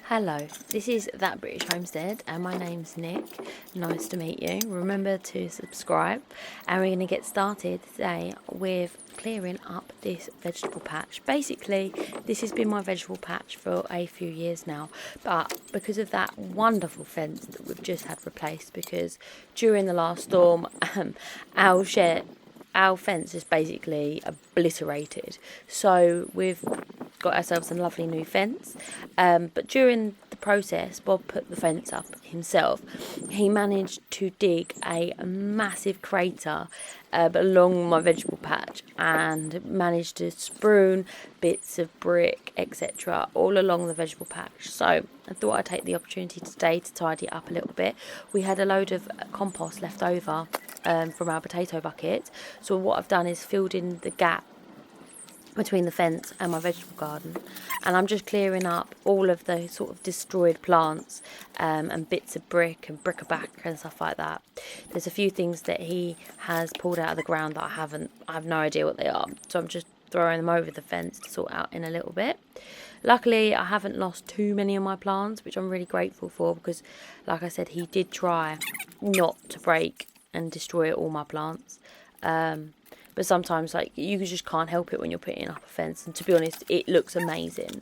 Hello, this is That British Homestead and my name's Nick. Nice to meet you. Remember to subscribe, and we're going to get started today with clearing up this vegetable patch. Basically, this has been my vegetable patch for a few years now, but because of that wonderful fence that we've just had replaced, because during the last storm our fence is basically obliterated, so we've got ourselves a lovely new fence, but during the process Bob put the fence up himself. He managed to dig a massive crater along my vegetable patch and managed to strewn bits of brick, etc., all along the vegetable patch. So I thought I'd take the opportunity today to tidy it up a little bit. We had a load of compost left over from our potato bucket, so what I've done is filled in the gap between the fence and my vegetable garden, and I'm just clearing up all of the sort of destroyed plants and bits of brick and bric-a-brac and stuff like that. There's a few things that he has pulled out of the ground that I have no idea what they are, so I'm just throwing them over the fence to sort out in a little bit. Luckily, I haven't lost too many of my plants, which I'm really grateful for, because like I said, he did try not to break and destroy all my plants. But sometimes, you just can't help it when you're putting up a fence. And to be honest, it looks amazing.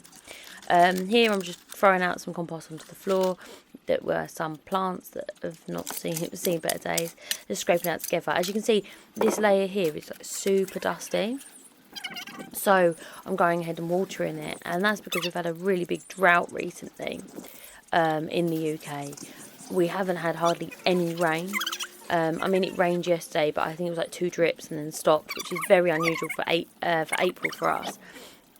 Here I'm just throwing out some compost onto the floor. That were some plants that have not seen better days. Just scraping it out together. As you can see, this layer here is super dusty. So I'm going ahead and watering it. And that's because we've had a really big drought recently in the UK. We haven't had hardly any rain. It rained yesterday, but I think it was 2 drips and then stopped, which is very unusual for April for us.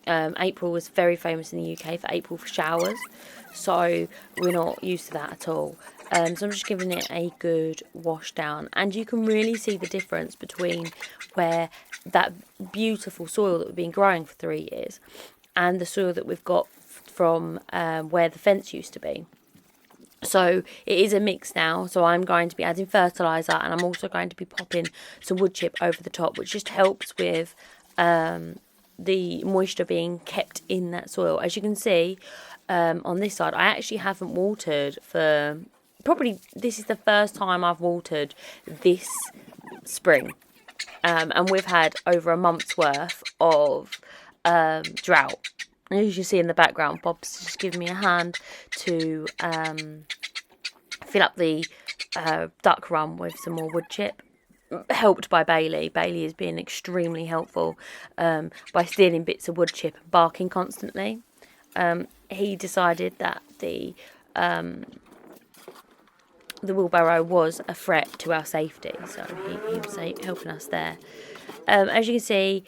April was very famous in the UK for April for showers, so we're not used to that at all. So I'm just giving it a good wash down, and you can really see the difference between where that beautiful soil that we've been growing for 3 years and the soil that we've got from where the fence used to be. So it is a mix now, so I'm going to be adding fertiliser, and I'm also going to be popping some wood chip over the top, which just helps with the moisture being kept in that soil. As you can see on this side, I actually haven't watered for probably, this is the first time I've watered this spring, and we've had over a month's worth of drought. As you see in the background, Bob's just giving me a hand to fill up the duck run with some more wood chip, helped by Bailey. Bailey is being extremely helpful by stealing bits of wood chip and barking constantly. He decided that the wheelbarrow was a threat to our safety, so he was helping us there. As you can see,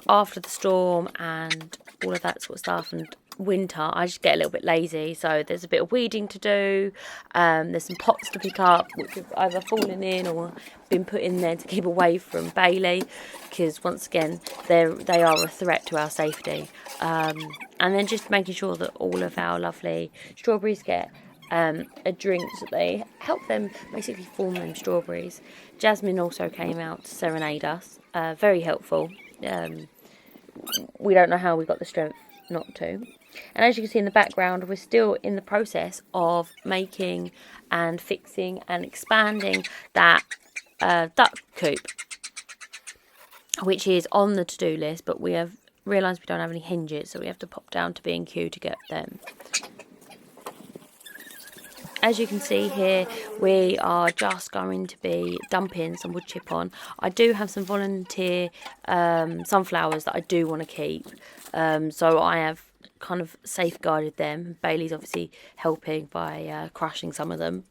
after the storm and all of that sort of stuff and winter, I just get a little bit lazy, so there's a bit of weeding to do. There's some pots to pick up which have either fallen in or been put in there to keep away from Bailey, because once again they are a threat to our safety. And then just making sure that all of our lovely strawberries get a drink, so they help them basically form them strawberries. Jasmine also came out to serenade us, very helpful. We don't know how we got the strength not to. And as you can see in the background, we're still in the process of making and fixing and expanding that duck coop, which is on the to-do list, but we have realised we don't have any hinges, so we have to pop down to B&Q to get them. As you can see here, we are just going to be dumping some wood chip on. I do have some volunteer sunflowers that I do want to keep, so I have kind of safeguarded them. Bailey's obviously helping by crushing some of them.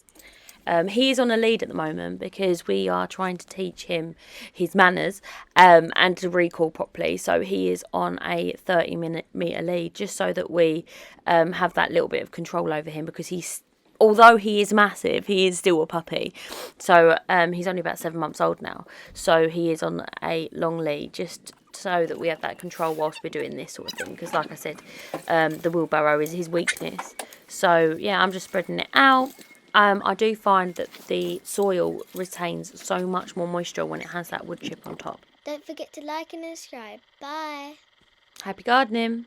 He is on a lead at the moment because we are trying to teach him his manners and to recall properly. So he is on a 30-metre lead, just so that we have that little bit of control over him, because although he is massive, he is still a puppy. So he's only about 7 months old now. So he is on a long lead, just so that we have that control whilst we're doing this sort of thing. Because like I said, the wheelbarrow is his weakness. So yeah, I'm just spreading it out. I do find that the soil retains so much more moisture when it has that wood chip on top. Don't forget to like and subscribe. Bye. Happy gardening.